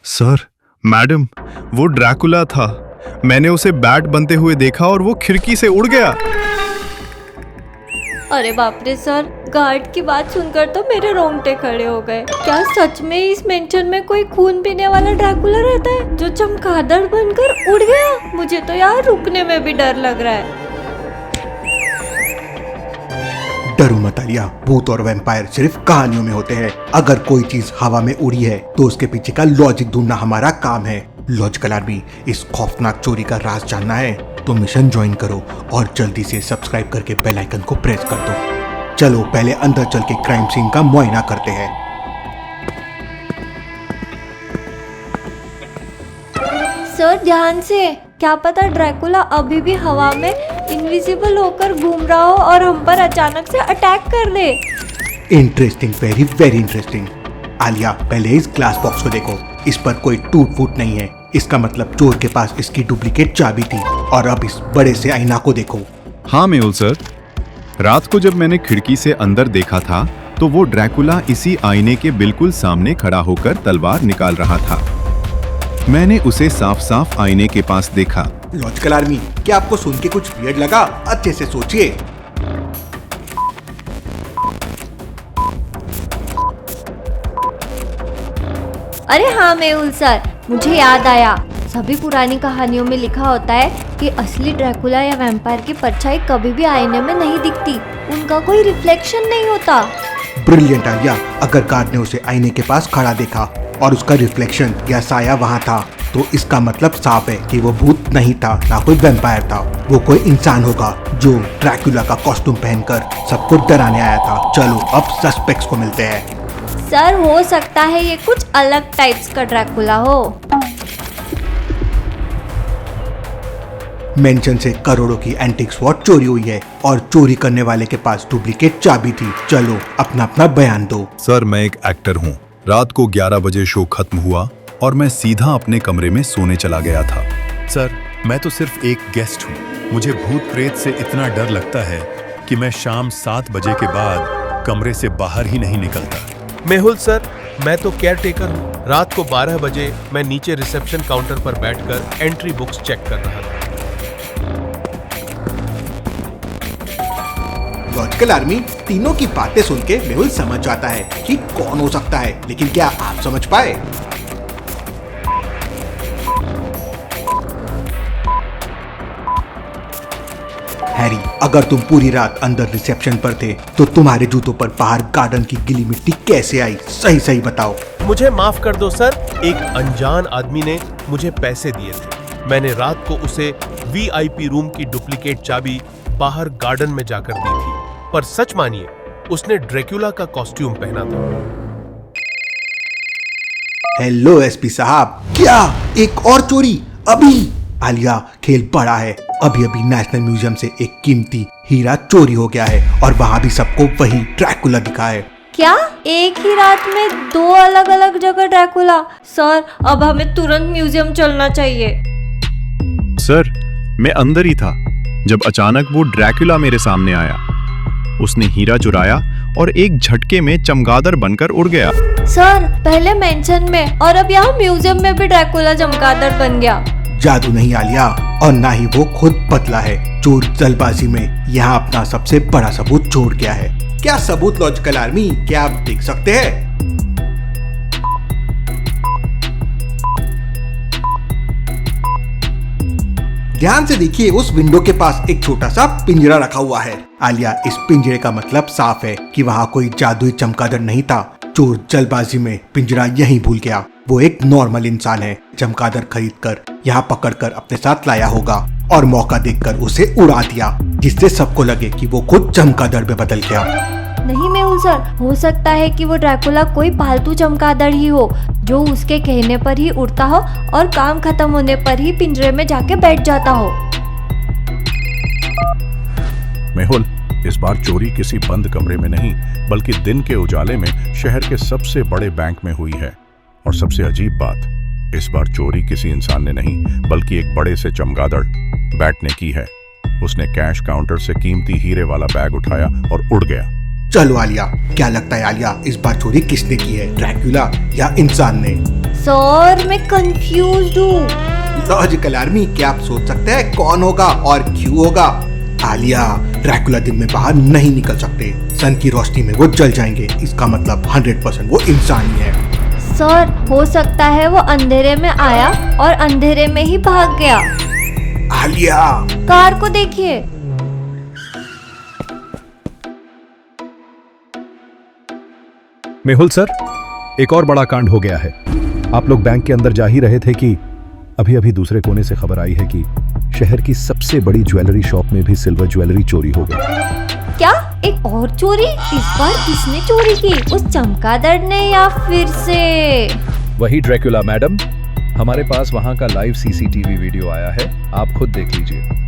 Sir, madam, वो Dracula था। मैंने उसे बैट बनते हुए देखा और वो खिड़की से उड़ गया। अरे बाप रे सर, गार्ड की बात सुनकर तो मेरे रोंगटे खड़े हो गए। क्या सच में इस मेंशन में कोई खून पीने वाला ड्रैकुला रहता है जो चमगादड़ बनकर उड़ गया? मुझे तो यार रुकने में भी डर लग रहा है। डरो मत आलिया, भूत और वैम्पायर सिर्फ कहानियों में होते हैं। अगर कोई चीज हवा में उड़ी है तो उसके पीछे का लॉजिक ढूंढना हमारा काम है। लॉजिकल आर्मी, इस खौफनाक चोरी का राज जानना है तो मिशन ज्वाइन करो और जल्दी से सब्सक्राइब करके बेल आइकन को प्रेस कर दो। चलो पहले अंदर चल के क्राइम सीन का मुआयना करते हैं। सर ध्यान से, क्या पता ड्रैकुला अभी भी हवा में इनविजिबल होकर घूम रहा हो और हम पर अचानक से अटैक कर दे। Interesting, very very interesting. Alia, पहले इस ग्लास बॉक्स को देखो। इस पर कोई टूट फूट नहीं है। इसका मतलब चोर के पास इसकी डुप्लीकेट चाबी थी। और अब इस बड़े से आईना को देखो। हाँ मेहुल सर, रात को जब मैंने खिड़की से अंदर देखा था तो वो ड्रैकुला इसी आईने के बिल्कुल सामने खड़ा होकर तलवार निकाल रहा था। मैंने उसे साफ साफ आईने के पास देखा। लॉजिकल आर्मी, क्या आपको सुन के कुछ वियर्ड लगा? अच्छे से सोचिए। अरे हाँ मेहुल सर, मुझे याद आया। सभी पुरानी कहानियों में लिखा होता है कि असली ड्रैकुला या वैम्पायर की परछाई कभी भी आईने में नहीं दिखती। उनका कोई रिफ्लेक्शन नहीं होता। ब्रिलियंट आलिया, अगर गार्ड ने उसे आईने के पास खड़ा देखा और उसका रिफ्लेक्शन या साया वहाँ था तो इसका मतलब साफ है कि वो भूत नहीं था, ना कोई वैम्पायर था। वो कोई इंसान होगा जो ड्रैकुला का कॉस्ट्यूम पहनकर सबको डराने आया था। चलो अब सस्पेक्ट्स को मिलते हैं। सर हो सकता है ये कुछ अलग टाइप्स का ड्रैकुला हो। मेंशन से करोड़ों की एंटीक स्वॉर्ड चोरी हुई है और चोरी करने वाले के पास डुप्लीकेट चाबी थी। चलो अपना अपना बयान दो। सर, मैं एक एक्टर हूँ। रात को 11 बजे शो खत्म हुआ और मैं सीधा अपने कमरे में सोने चला गया था। सर, मैं तो सिर्फ एक गेस्ट हूँ। मुझे भूत प्रेत से इतना डर लगता है कि मैं शाम 7 बजे के बाद कमरे से बाहर ही नहीं निकलता। मेहुल सर, मैं तो केयर टेकर हूँ। रात को 12 बजे मैं नीचे रिसेप्शन काउंटर पर बैठकर एंट्री बुक्स चेक कर रहा था। लॉजिकल आर्मी, तीनों की बातें सुन के मेहुल समझ जाता है कि कौन हो सकता है, लेकिन क्या आप समझ पाए? हैरी, अगर तुम पूरी रात अंदर रिसेप्शन पर थे तो तुम्हारे जूतों पर बाहर गार्डन की गीली मिट्टी कैसे आई? सही सही बताओ। मुझे माफ कर दो सर, एक अनजान आदमी ने मुझे पैसे दिए थे। मैंने रात को उसे वीआईपी रूम की डुप्लीकेट चाबी बाहर गार्डन में जाकर दी थी। पर सच मानिए, उसने ड्रैकुला का कॉस्ट्यूम पहना था। हेलो एसपी साहब, क्या एक और चोरी अभी? आलिया, खेल बड़ा है। अभी अभी नेशनल म्यूजियम से एक कीमती हीरा चोरी हो गया है और वहाँ भी सबको वही ड्रैकुला दिखा है। क्या एक ही रात में 2 अलग अलग जगह ड्रैकुला? सर अब हमें तुरंत म्यूजियम चलना चाहिए। सर, मैं अंदर ही था जब अचानक वो ड्रैकुला मेरे सामने आया। उसने हीरा चुराया और एक झटके में चमगादड़ बनकर उड़ गया। सर पहले मेंशन में और अब यहाँ म्यूजियम में भी ड्रैकुला चमगादड़ बन गया। जादू नहीं आलिया, और ना ही वो खुद बदला है। चोर जल्दबाजी में यहाँ अपना सबसे बड़ा सबूत छोड़ गया है। क्या सबूत लॉजिकल आर्मी? क्या आप देख सकते हैं? ध्यान से देखिए, उस विंडो के पास एक छोटा सा पिंजरा रखा हुआ है। आलिया, इस पिंजरे का मतलब साफ है कि वहाँ कोई जादुई चमगादड़ नहीं था। चोर जल्दबाजी में पिंजरा यहीं भूल गया। वो एक नॉर्मल इंसान है। चमगादड़ खरीदकर यहाँ पकड़कर अपने साथ लाया होगा और मौका देखकर उसे उड़ा दिया, जिससे सबको लगे कि वो खुद चमगादड़ में बदल गया। नहीं मेहुल सर, हो सकता है कि वो ड्रैकुला कोई पालतू चमगादड़ ही हो जो उसके कहने पर ही उड़ता हो और काम खत्म होने पर ही पिंजरे में जाके बैठ जाता हो। मेहुल, इस बार चोरी किसी बंद कमरे में नहीं बल्कि दिन के उजाले में शहर के सबसे बड़े बैंक में हुई है। और सबसे अजीब बात, इस बार चोरी किसी इंसान ने नहीं बल्कि एक बड़े से चमगादड़ बैट ने की है। उसने कैश काउंटर से कीमती हीरे वाला बैग उठाया और उड़ गया। चलो आलिया, क्या लगता है आलिया, इस बार चोरी किसने की है, ड्रैकुला या इंसान ने? सर मैं कंफ्यूज हूँ। लॉजिकल आर्मी, क्या आप सोच सकते हैं कौन होगा और क्यों होगा? आलिया, ड्रैकुला दिन में बाहर नहीं निकल सकते, सन की रोशनी में वो जल जाएंगे, इसका मतलब 100% वो इंसान ही है। सर हो सकता है वो अंधेरे में आया और अंधेरे में ही भाग गया। आलिया, कार को देखिए। मेहुल सर, एक और बड़ा कांड हो गया है। आप लोग बैंक के अंदर जा ही रहे थे कि अभी अभी दूसरे कोने से खबर आई है कि शहर की सबसे बड़ी ज्वेलरी शॉप में भी सिल्वर ज्वेलरी चोरी हो गई। क्या एक और चोरी? इस बार किसने चोरी की? उस चमगादड़ ने या फिर से? वही ड्रैकुला मैडम। हमारे पास वहां का लाइव सीसीटीवी वीडियो आया है, आप खुद देख लीजिए।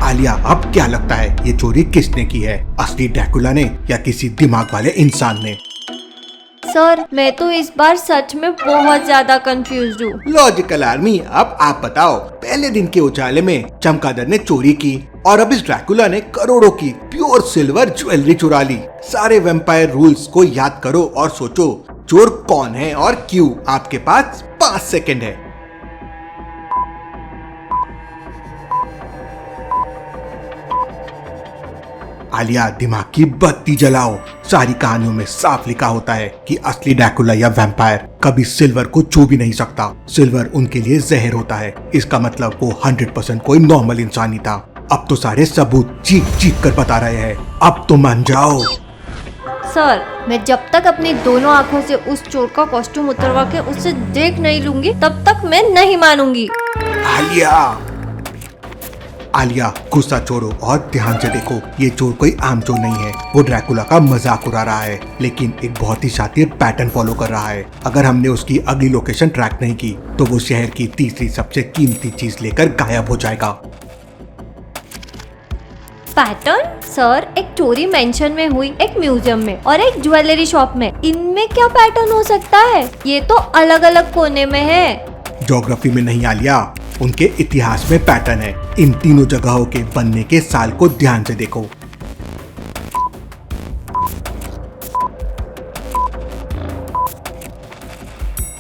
आलिया, अब क्या लगता है ये चोरी किसने की है, असली ड्रैकुला ने या किसी दिमाग वाले इंसान ने? सर मैं तो इस बार सच में बहुत ज्यादा कंफ्यूज हूँ। लॉजिकल आर्मी, अब आप बताओ, पहले दिन के उजाले में चमगादड़ ने चोरी की और अब इस ड्रैकुला ने करोड़ों की प्योर सिल्वर ज्वेलरी चुरा ली। सारे वेम्पायर रूल्स को याद करो और सोचो चोर कौन है और क्यों। आपके पास 5 सेकंड है। आलिया, दिमाग की बत्ती जलाओ। सारी कहानियों में साफ लिखा होता है कि असली ड्रैकुला या वैम्पायर कभी सिल्वर को छू भी नहीं सकता। सिल्वर उनके लिए जहर होता है। इसका मतलब वो 100% कोई नॉर्मल इंसान ही था। अब तो सारे सबूत चीख चीख कर बता रहे हैं, अब तो मान जाओ। सर मैं जब तक अपनी दोनों आँखों से उस चोर का कॉस्ट्यूम उतरवा के उसे देख नहीं लूंगी तब तक मैं नहीं मानूंगी। आलिया, गुस्सा छोड़ो और ध्यान से देखो, ये चोर कोई आम चोर नहीं है। वो ड्रैकुला का मजाक उड़ा रहा है, लेकिन एक बहुत ही शातिर पैटर्न फॉलो कर रहा है। अगर हमने उसकी अगली लोकेशन ट्रैक नहीं की तो वो शहर की तीसरी सबसे कीमती चीज लेकर गायब हो जाएगा। पैटर्न? सर एक चोरी मेंशन में हुई, एक म्यूजियम में और एक ज्वेलरी शॉप में, इनमें क्या पैटर्न हो सकता है? ये तो अलग अलग कोने में है। ज्योग्राफी में नहीं आलिया, उनके इतिहास में पैटर्न है। इन तीनों जगहों के बनने के साल को ध्यान से देखो।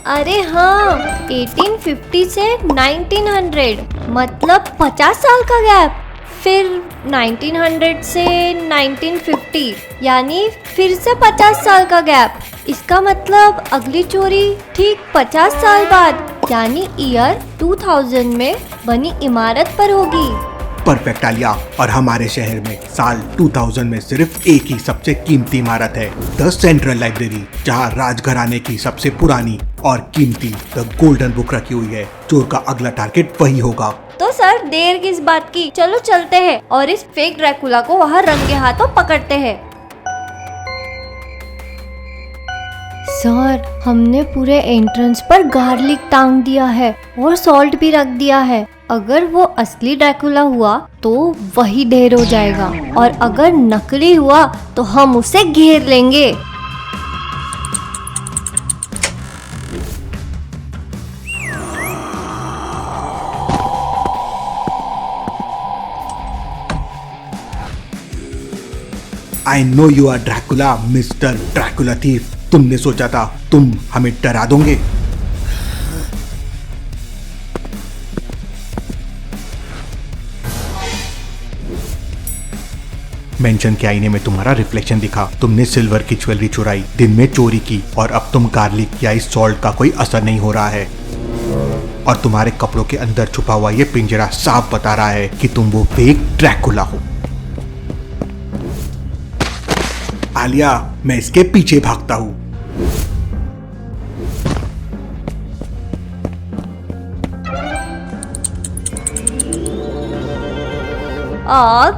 अरे हाँ, 1850 से 1900, मतलब 50 साल का गैप। फिर 1900 से 1950, यानी फिर से 50 साल का गैप। इसका मतलब अगली चोरी ठीक 50 साल बाद, यानी ईयर 2000 में बनी इमारत पर होगी। परफेक्ट आलिया, और हमारे शहर में साल 2000 में सिर्फ एक ही सबसे कीमती इमारत है, द सेंट्रल लाइब्रेरी, जहाँ राजघराने की सबसे पुरानी और कीमती द गोल्डन बुक रखी हुई है। चोर का अगला टारगेट वही होगा। तो सर देर किस बात की, चलो चलते हैं और इस फेक ड्रैकुला को वहाँ रंगे हाथों पकड़ते हैं। सर हमने पूरे एंट्रेंस पर गार्लिक टांग दिया है और सॉल्ट भी रख दिया है। अगर वो असली ड्रैकुला हुआ तो वही ढेर हो जाएगा, और अगर नकली हुआ तो हम उसे घेर लेंगे। I know you are Dracula, mister Dracula thief. तुमने सोचा था तुम हमें डरा दोगे। मेंशन के आईने में तुम्हारा रिफ्लेक्शन दिखा। तुमने सिल्वर की ज्वेलरी चुराई, दिन में चोरी की, और अब तुम गार्लिक या इस सॉल्ट का कोई असर नहीं हो रहा है। और तुम्हारे कपड़ों के अंदर छुपा हुआ ये पिंजरा साफ बता रहा है कि तुम वो फेक ड्रैकुला हो। आलिया, मैं इसके पीछे भागता हूँ।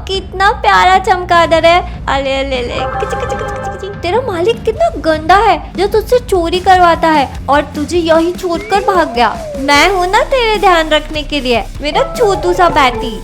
कितना प्यारा चमगादड़ है। अले अले अले, किच किच किच किच किच। तेरा मालिक कितना गंदा है जो तुझसे चोरी करवाता है और तुझे यही छोड़कर भाग गया। मैं हूँ ना तेरे ध्यान रखने के लिए, मेरा छोटू सा बैटी।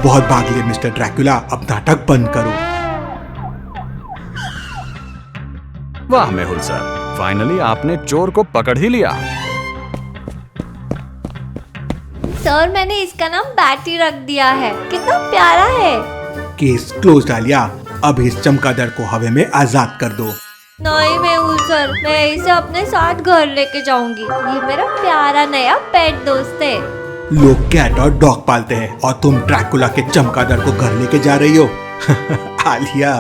बहुत भाग लिए मिस्टर ड्रैकुला, अब नाटक बंद करो। वाह मेहुल सर, फाइनली आपने चोर को पकड़ ही लिया। सर मैंने इसका नाम बैटी रख दिया है, कितना प्यारा है। केस क्लोज आलिया, अब इस चमगादड़ को हवा में आजाद कर दो। नहीं मेहुल सर, मैं इसे अपने साथ घर लेके जाऊंगी। ये मेरा प्यारा नया पेट दोस्त है। लोग कैट और डॉग पालते हैं और तुम ड्रैकुला के चमगादड़ को घर लेके जा रही हो। आलिया